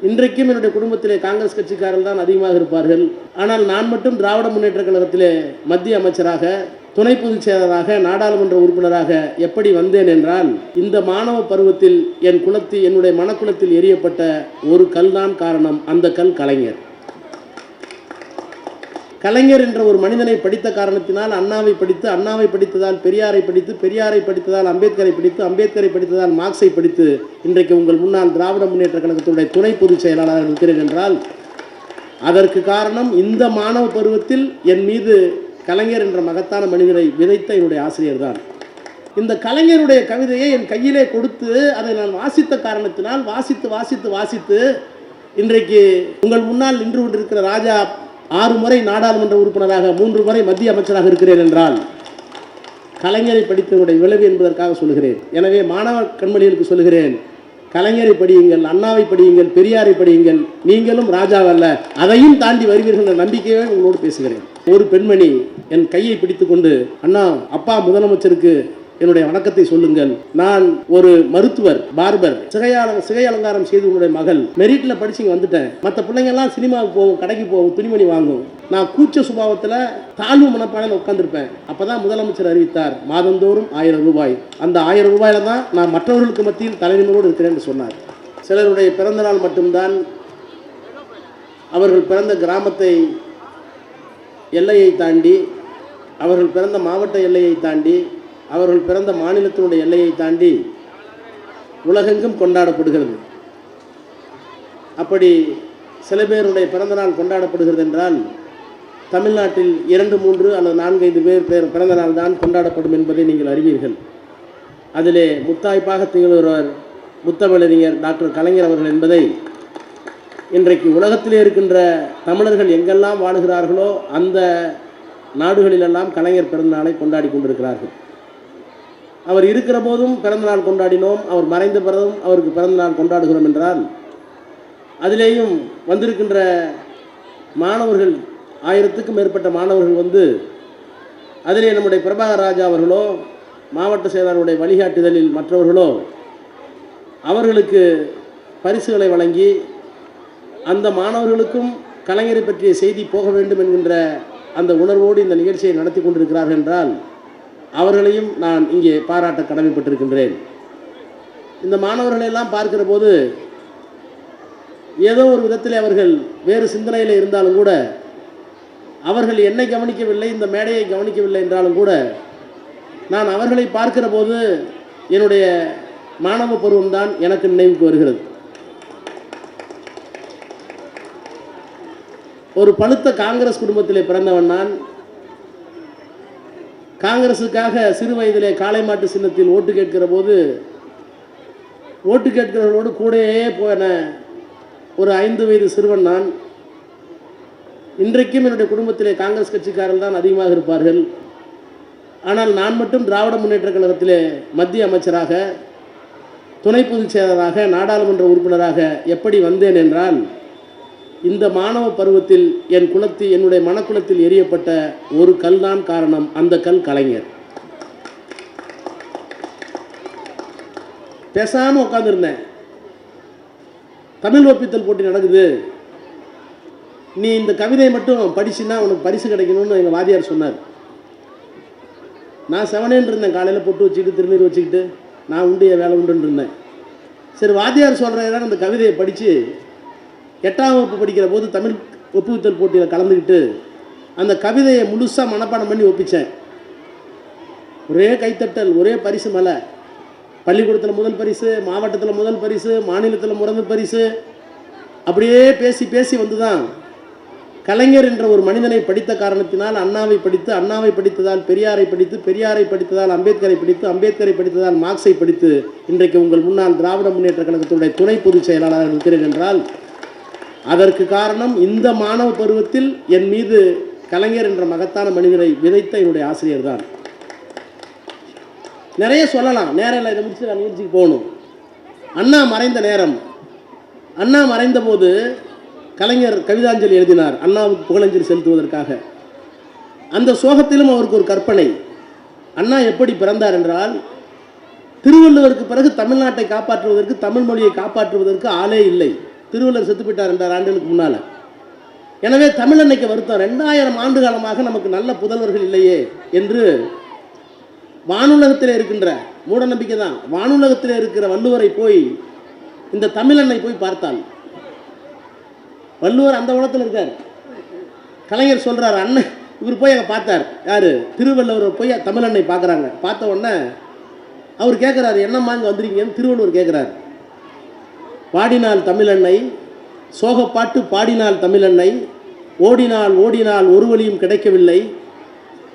இன்றைக்கும் என்னுடைய குடும்பத்திலே காங்கிரஸ் கட்சிக்காரர்கள் தான் அதிகமாக இருப்பார்கள். ஆனால் நான் மட்டும் திராவிட முன்னேற்ற கழகத்திலே மத்திய அமைச்சராக, துணை பொதுச் செயலராக, நாடாளுமன்ற உறுப்பினராக எப்படி வந்தேன் என்றால், இந்த மாணவ பருவத்தில் என்னுடைய மனக்குளத்தில் எரியப்பட்ட ஒரு கல் தான் காரணம். அந்த கல் கலைஞர். கலைஞர் என்ற ஒரு மனிதனை படித்த காரணத்தினால் அண்ணாவை படித்து, அண்ணாவை படித்ததால் பெரியாரை படித்து, பெரியாரை படித்ததால் அம்பேத்கரை படித்து, அம்பேத்கரை படித்ததால் மார்க்ஸை படித்து இன்றைக்கு உங்கள் முன்னால் திராவிட முன்னேற்ற கழகத்துடைய துணை பொதுச் செயலாளராக இருக்கிறேன் என்றால் அதற்கு காரணம் இந்த மாணவ பருவத்தில் என் மீது கலைஞர் என்ற மகத்தான மனிதரை விதைத்த என்னுடைய ஆசிரியர் தான். இந்த கலைஞருடைய கவிதையை என் கையிலே கொடுத்து அதை நான் வாசித்த காரணத்தினால் வாசித்து வாசித்து வாசித்து இன்றைக்கு உங்கள் முன்னால் நின்று கொண்டிருக்கிற ராஜா 6 முறை நாடாளுமன்ற உறுப்பினராக, 3 முறை மத்திய அமைச்சராக இருக்கிறேன் என்றால் கலைஞரை படித்தவருடைய விளைவு என்பதற்காக சொல்கிறேன். எனவே மாணவ கண்மணிகளுக்கு சொல்கிறேன், கலைஞரை படியுங்கள், அண்ணாவை படியுங்கள், பெரியாரை படியுங்கள். நீங்களும் ராஜாவல்ல, அதையும் தாண்டி வருவீர்கள் என்ற நம்பிக்கையை உங்களோடு பேசுகிறேன். ஒரு பெண்மணி என் கையை பிடித்து கொண்டு, அண்ணா, அப்பா முதலமைச்சருக்கு என்னுடைய வணக்கத்தை சொல்லுங்கள். நான் ஒரு மருத்துவர், பார்பர், சிகை அலங்காரம் செய்து உங்களுடைய மகள் மெரிட்ல படிச்சு வந்துட்டேன். மற்ற பிள்ளைங்க எல்லாம் சினிமாவுக்கு போகும், கடைக்கு போகும், துணிமணி வாங்கும். நான் கூச்ச சுபாவத்தில் தாழ்வு மனப்பானையில் உட்காந்துருப்பேன். அப்பதான் முதலமைச்சர் அறிவித்தார், மாதந்தோறும் 1000 ரூபாய். அந்த 1000 ரூபாயில தான் நான் மற்றவர்களுக்கு மத்தியில் தலைநிமிரோடு இருக்கிறேன் என்று சொன்னார். சிலருடைய பிறந்த நாள் மட்டும்தான் அவர்கள் பிறந்த கிராமத்தை எல்லையை தாண்டி, அவர்கள் பிறந்த மாவட்ட எல்லையை தாண்டி, அவர்கள் பிறந்த மாநிலத்தினுடைய எல்லையை தாண்டி உலகெங்கும் கொண்டாடப்படுகிறது. அப்படி சில பேருடைய பிறந்தநாள் கொண்டாடப்படுகிறது என்றால் தமிழ்நாட்டில் 2, 3 அல்லது 4, 5 பேர் பிறந்த நாள் தான் கொண்டாடப்படும் என்பதை நீங்கள் அறிவீர்கள். அதிலே முத்தாய்ப்பாக திகழ்கிறவர் முத்தமிழறிஞர் டாக்டர் கலைஞர் அவர்கள் என்பதை இன்றைக்கு உலகத்திலே இருக்கின்ற தமிழர்கள் எங்கெல்லாம் வாழுகிறார்களோ அந்த நாடுகளிலெல்லாம் கலைஞர் பிறந்தநாளை கொண்டாடி கொண்டிருக்கிறார்கள். அவர் இருக்கிற போதும் பிறந்தநாள் கொண்டாடினோம், அவர் மறைந்த பிறகும் அவருக்கு பிறந்தநாள் கொண்டாடுகிறோம் என்றால் அதிலேயும் வந்திருக்கின்ற மாணவர்கள் 1000க்கும் மேற்பட்ட மாணவர்கள் வந்து அதிலே நம்முடைய பிரபாகர் ராஜா அவர்களோ, மாவட்ட செயலாளருடைய வழிகாட்டுதலில் மற்றவர்களோ அவர்களுக்கு பரிசுகளை வழங்கி அந்த மாணவர்களுக்கும் கலைஞரை பற்றிய செய்தி போக வேண்டும் என்கின்ற அந்த உணர்வோடு இந்த நிகழ்ச்சியை நடத்தி கொண்டிருக்கிறார்கள் என்றால் அவர்களையும் நான் இங்கே பாராட்ட கடமைப்பட்டிருக்கின்றேன். இந்த மாணவர்களெல்லாம் பார்க்கிற போது ஏதோ ஒரு விதத்தில் அவர்கள் வேறு சிந்தனையில் இருந்தாலும் கூட, அவர்கள் என்னை கவனிக்கவில்லை, இந்த மேடையை கவனிக்கவில்லை என்றாலும் கூட, நான் அவர்களை பார்க்கிற போது என்னுடைய மாணவ பருவம்தான் எனக்கு நினைவுக்கு வருகிறது. ஒரு பழுத்த காங்கிரஸ் குடும்பத்திலே பிறந்தவன் நான். காங்கிரஸுக்காக சிறு வயதிலே காளை மாட்டு சின்னத்தில் ஓட்டு கேட்கிற போது ஓட்டு கேட்கிறவர்களோடு கூடயே போன ஒரு 5 வயது சிறுவன் நான். இன்றைக்கும் என்னுடைய குடும்பத்திலே காங்கிரஸ் கட்சிக்காரர்கள் தான் அதிகமாக இருப்பார்கள். ஆனால் நான் மட்டும் திராவிட முன்னேற்ற கழகத்திலே மத்திய அமைச்சராக, துணை பொதுச் செயலராக, நாடாளுமன்ற உறுப்பினராக எப்படி வந்தேன் என்றால், இந்த மாணவ பருவத்தில் என்னுடைய மனக்குளத்தில் எரியப்பட்ட ஒரு கல் தான் காரணம். அந்த கல் கலைஞர். பேசாம உட்காந்துருந்தேன். தமிழ் ஒப்பித்தல் போட்டி நடக்குது, நீ இந்த கவிதையை மட்டும் படிச்சுன்னா உனக்கு பரிசு கிடைக்கணும்னு எங்கள் வாதியார் சொன்னார். நான் செவனேன்னு இருந்தேன். காலையில் பொட்டு வச்சுக்கிட்டு திருநீர் வச்சுக்கிட்டு நான் உண்டு என் வேலை உண்டுன்னு இருந்தேன். சரி, வாதியார் சொல்கிறதான் அந்த கவிதையை படித்து 8ஆம் வகுப்பு படிக்கிற போது தமிழ் ஒப்புவித்தல் போட்டியில் கலந்துக்கிட்டு அந்த கவிதையை முழுசாக மனப்பாடம் பண்ணி ஒப்பித்தேன். ஒரே கைத்தட்டல், ஒரே பரிசு மலை. பள்ளிக்கூடத்தில் முதல் பரிசு, மாவட்டத்தில் முதல் பரிசு, மாநிலத்தில் முதல் பரிசு. அப்படியே பேசி பேசி வந்து தான் கலைஞர் என்ற ஒரு மனிதனை படித்த காரணத்தினால் அண்ணாவை படித்து, அண்ணாவை படித்ததால் பெரியாரை படித்து, பெரியாரை படித்ததால் அம்பேத்கரை படித்து, அம்பேத்கரை படித்ததால் மார்க்ஸை படித்து இன்றைக்கு உங்கள் முன்னால் திராவிட முன்னேற்ற கழகத்துடைய துணை பொதுச் செயலாளராக இருக்கிறேன் என்றால் அதற்கு காரணம் இந்த மாணவ பருவத்தில் என் மீது கலைஞர் என்ற மகத்தான மனிதரை விதைத்த என்னுடைய ஆசிரியர் தான். நிறைய சொல்லலாம், நேரம் இல்லை, இதை முடிச்சு நான் நிகழ்ச்சிக்கு போகணும். அண்ணா மறைந்த நேரம், அண்ணா மறைந்த போது கலைஞர் கவிதாஞ்சலி எழுதினார் அண்ணாவுக்கு புகழஞ்சலி செலுத்துவதற்காக. அந்த சோகத்திலும் அவருக்கு ஒரு கற்பனை. அண்ணா எப்படி பிறந்தார் என்றால், திருவள்ளுவருக்கு பிறகு தமிழ்நாட்டை காப்பாற்றுவதற்கு, தமிழ் மொழியை காப்பாற்றுவதற்கு ஆளே இல்லை. திருவள்ளுவர் செத்து போயிட்டார் 2000 ஆண்டுகளுக்கு முன்னால். எனவே தமிழன்னைக்கு வருத்தம், 2000 ஆண்டு காலமாக நமக்கு நல்ல புதல்வர்கள் இல்லையே என்று வானுலகத்தில் இருக்கின்ற மூடநம்பிக்கை தான். வானுலகத்தில் இருக்கிற வள்ளுவரை போய் இந்த தமிழன்னை போய் பார்த்தால், வள்ளுவர் அந்த உலகத்தில் இருக்கார். கலைஞர் சொல்கிறார், அண்ணன் இவர் போய் அங்கே பார்த்தார். யார்? திருவள்ளுவர் போய் தமிழன்னை பார்க்குறாங்க. பார்த்த உடனே அவர் கேட்குறாரு, என்னம்மா இங்கே வந்திருக்கீங்கன்னு திருவள்ளுவர் கேட்குறாரு. பாடினால் தமிழன்னை, சோகப்பாட்டு பாடினால் தமிழன்னை, ஓடினால் ஓடினால் ஒரு வழியும் கிடைக்கவில்லை,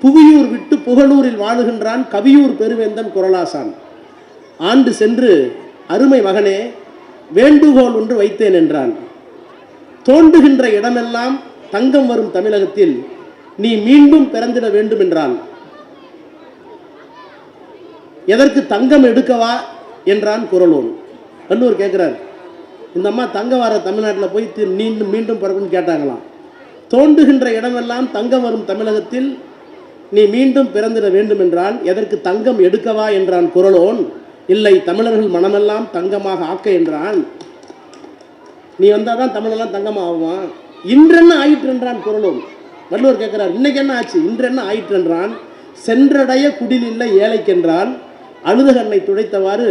புவியூர் விட்டு புகழூரில் வாழுகின்றான் கவியூர் பெருவேந்தன் குரலாசான். ஆண்டு சென்று அருமை மகனே வேண்டுகோள் ஒன்று வைத்தேன் என்றான். தோண்டுகின்ற இடமெல்லாம் தங்கம் வரும் தமிழகத்தில் நீ மீண்டும் பிறந்திட வேண்டும் என்றான். எதற்கு தங்கம் எடுக்கவா என்றான் குறளோன். வள்ளுவர் கேட்கிறார், இந்த அம்மா தங்கம் வர தமிழ்நாட்டில் போய் மீண்டும் மீண்டும் பிறகுன்னு கேட்டாங்களாம். தோண்டுகின்ற இடமெல்லாம் தங்கம் வரும் தமிழகத்தில் நீ மீண்டும் பிறந்திட வேண்டும் என்றால் எதற்கு தங்கம் எடுக்கவா என்றான் குறளோன். இல்லை, தமிழர்கள் மனமெல்லாம் தங்கமாக ஆக்க என்றான். நீ வந்தால் தான் தமிழெல்லாம் தங்கமாகுவான். இன்றென்ன ஆயிற்று என்றான் குறளோன். வள்ளுவர் கேட்கிறார், இன்னைக்கு என்ன ஆச்சு? இன்றென்ன ஆயிற்று என்றான். சென்றடைய குடில் இல்லை ஏழைக்கென்றால் அழுதகண்ணை துடைத்தவாறு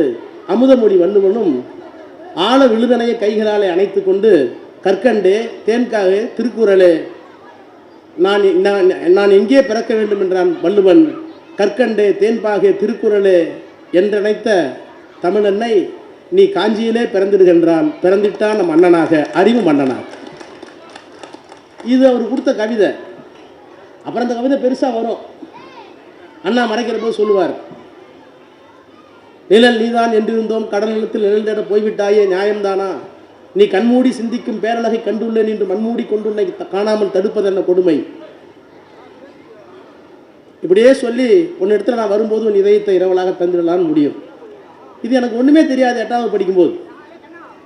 அமுதமொழி வள்ளுவனும் ஆழ விழுதனைய கைகளாலே அணைத்து கொண்டு கற்கண்டே தேன்காவே திருக்குறளே நான் எங்கே பிறக்க வேண்டும் என்றான் வள்ளுவன். கற்கண்டே தேன்பாகே திருக்குறளே என்றனைத்த தமிழன்னை நீ காஞ்சியிலே பிறந்திடுகின்றான். பிறந்திட்டான் நம் அண்ணனாக, அறிவு மன்னனாக. இது அவர் கொடுத்த கவிதை. அப்புறம் அந்த கவிதை பெருசாக வரும். அண்ணா மறைக்கிற போது சொல்லுவார், நிழல் நீதான் என்றிருந்தோம் கடல் நிலத்தில் நிழல் தேட போய்விட்டாயே நியாயம்தானா, நீ கண்மூடி சிந்திக்கும் பேரழகை கண்டுள்ளேன் என்று மண்மூடி கொண்டுன்னை காணாமல் தடுப்பது என்ன கொடுமை. இப்படியே சொல்லி ஒன்று இடத்துல நான் வரும்போது உன் இதயத்தை இரவலாக தந்துடலான்னு முடியும். இது எனக்கு ஒன்றுமே தெரியாது 8வது படிக்கும்போது.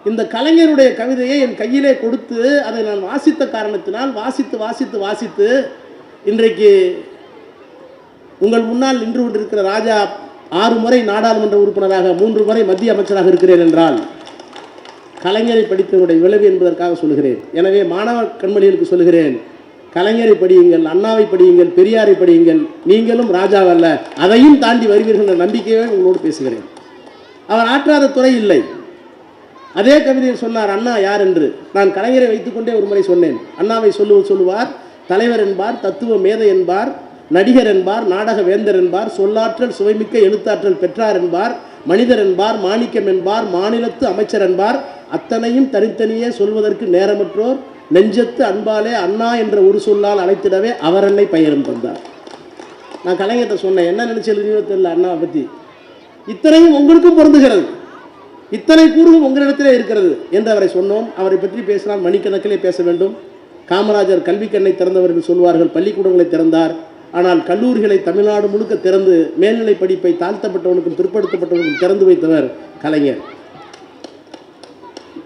இந்த கலைஞருடைய கவிதையை என் கையிலே கொடுத்து அதை நான் வாசித்த காரணத்தினால் வாசித்து வாசித்து வாசித்து இன்றைக்கு உங்கள் முன்னால் நின்று கொண்டிருக்கிற ராஜா 6 முறை நாடாளுமன்ற உறுப்பினராக 3 முறை மத்திய அமைச்சராக இருக்கிறேன் என்றால் கலைஞரை படித்தவருடைய விளைவு என்பதற்காக சொல்கிறேன். எனவே மாணவ கண்மணிகளுக்கு சொல்கிறேன், கலைஞரை படியுங்கள், அண்ணாவை படியுங்கள், பெரியாரை படியுங்கள். நீங்களும் ராஜாவல்ல, அதையும் தாண்டி வருவீர்கள் என்ற நம்பிக்கையை உங்களோடு பேசுகிறேன். அவர் ஆற்றாத துறை இல்லை. அதே கவிதையில் சொன்னார் அண்ணா யார் என்று. நான் கலைஞரை வைத்துக்கொண்டே ஒரு முறை சொன்னேன். அண்ணாவை சொல்லுவார் தலைவர் என்பார், தத்துவ மேதை என்பார், நடிகர் என்பார், நாடக வேந்தர் என்பார், சொல்லாற்றல் சுவைமிக்க எழுத்தாற்றல் பெற்றார் என்பார், மனிதர் என்பார், மாணிக்கம் என்பார், மாநிலத்து அமைச்சர் என்பார். அத்தனையும் தனித்தனியே சொல்வதற்கு நேரமற்றோர் நெஞ்சத்து அன்பாலே அண்ணா என்ற ஒரு சொல்லால் அழைத்திடவே அவர் என்னை பெயரும் தந்தார். நான் கலைஞர்கிட்ட சொன்னேன், என்ன நினைச்சு எழுதியோ தெரியல அண்ணாவை பற்றி, இத்தனையும் உங்களுக்கும் பொருந்துகிறது, இத்தனை கூறும் உங்களிடத்திலே இருக்கிறது என்று அவரை சொன்னோம். அவரை பற்றி பேசினால் மணிக்கணக்கிலே பேச வேண்டும். காமராஜர் கல்வி கண்ணை திறந்தவர் என்று சொல்வார்கள், பள்ளிக்கூடங்களை திறந்தார். ஆனால் கல்லூரிகளை தமிழ்நாடு முழுக்க திறந்து மேல்நிலை படிப்பை தாழ்த்தப்பட்டவனுக்கும் பிற்படுத்தப்பட்டவனுக்கும் திறந்து வைத்தவர் கலைஞர்.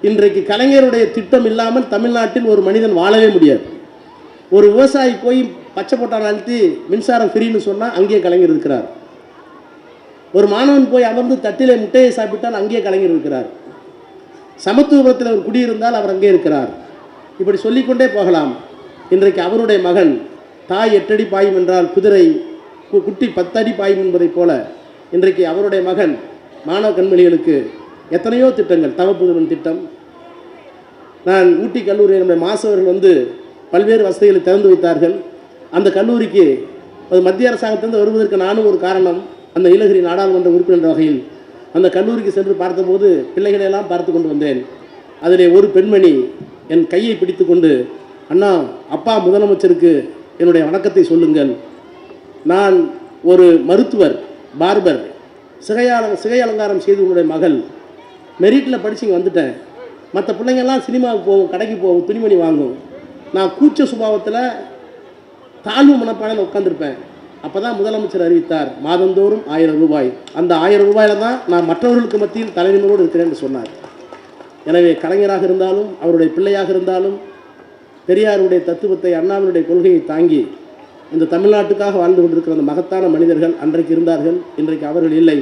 இன்றைக்கு கலைஞருடைய திட்டம் இல்லாமல் தமிழ்நாட்டில் ஒரு மனிதன் வாழவே முடியாது. ஒரு விவசாயி போய் பச்சை போட்டான் அழுத்தி மின்சாரம் ஃப்ரீன்னு சொன்னால் அங்கேயே கலைஞர் இருக்கிறார். ஒரு மாணவன் போய் அமர்ந்து தட்டிலே முட்டையை சாப்பிட்டால் அங்கேயே கலைஞர் இருக்கிறார். சமத்துவத்தில் அவர் குடியிருந்தால் அவர் அங்கே இருக்கிறார். இப்படி சொல்லிக்கொண்டே போகலாம். இன்றைக்கு அவருடைய மகன் தாய் 8 அடி பாயும் என்றால் குதிரை குட்டி 10 அடி பாயும் என்பதைப் போல இன்றைக்கு அவருடைய மகன் மாணவ கண்மணிகளுக்கு எத்தனையோ திட்டங்கள், தவப்புதல்வன் திட்டம். நான் ஊட்டி கல்லூரியில் நம்முடைய மாசவர்கள் வந்து பல்வேறு வசதிகளை திறந்து வைத்தார்கள். அந்த கல்லூரிக்கு அது மத்திய அரசாங்கத்திலிருந்து வருவதற்கு நானும் ஒரு காரணம். அந்த நீலகிரி நாடாளுமன்ற உறுப்பினர் வகையில் அந்த கல்லூரிக்கு சென்று பார்த்தபோது பிள்ளைகளையெல்லாம் பார்த்து கொண்டு வந்தேன். அதிலே ஒரு பெண்மணி என் கையை பிடித்து கொண்டு, அண்ணா அப்பா முதலமைச்சருக்கு என்னுடைய வணக்கத்தை சொல்லுங்கள், நான் ஒரு மருத்துவர், பார்பர், சிகை அலங்காரம் செய்து உன்னுடைய மகள், மெரிட்டில் படிச்சுங்க வந்துட்டேன். மற்ற பிள்ளைங்கள்லாம் சினிமாவுக்கு போகும், கடைக்கு போகும், துணிமணி வாங்கும். நான் கூச்ச சுபாவத்தில் தாழ்வு மனப்பானையில் உட்காந்துருப்பேன். அப்போ தான் முதலமைச்சர் அறிவித்தார் மாதந்தோறும் 1000 ரூபாய். அந்த 1000 ரூபாயில் தான் நான் மற்றவர்களுக்கு மத்தியில் தலைநிமிரோடு இருக்கிறேன் என்று சொன்னார். எனவே கலைஞராக இருந்தாலும் அவருடைய பிள்ளையாக இருந்தாலும் பெரியாருடைய தத்துவத்தை அண்ணாவினுடைய கொள்கையை தாங்கி இந்த தமிழ்நாட்டுக்காக வாழ்ந்து கொண்டிருக்கிற அந்த மகத்தான மனிதர்கள் அன்றைக்கு இருந்தார்கள். இன்றைக்கு அவர்கள் இல்லை.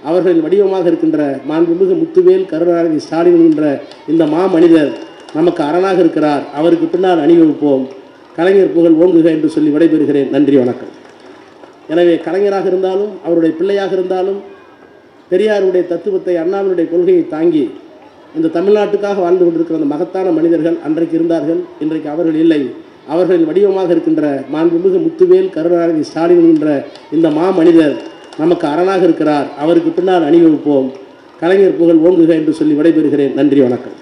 அவர்களின் வடிவமாக இருக்கின்ற மாண்புமிகு முத்துவேல் கருணாநிதி ஸ்டாலின் என்ற இந்த மாமனிதர் நமக்கு அரணாக இருக்கிறார், அவருக்கு பின்னால் அணிவகுப்போம். கலைஞர் புகழ் ஓங்குக என்று சொல்லி விடைபெறுகிறேன். நன்றி, வணக்கம். எனவே கலைஞராக இருந்தாலும் அவருடைய பிள்ளையாக இருந்தாலும் பெரியாருடைய தத்துவத்தை, அண்ணாவினுடைய கொள்கையை தாங்கி இந்த தமிழ்நாட்டுக்காக வாழ்ந்து கொண்டிருக்கிற அந்த மகத்தான மனிதர்கள் அன்றைக்கு இருந்தார்கள், இன்றைக்கு அவர்கள் இல்லை. அவர்களின் வடிவமாக இருக்கின்ற மாண்புமிகு முத்துவேல் கருணாநிதி ஸ்டாலின் என்ற இந்த மாமனிதர் நமக்கு அரணாக இருக்கிறார், அவருக்கு பின்னால் அணிவகுப்போம். கலைஞர் புகழ் ஓங்குக என்று சொல்லி விடைபெறுகிறேன். நன்றி, வணக்கம்.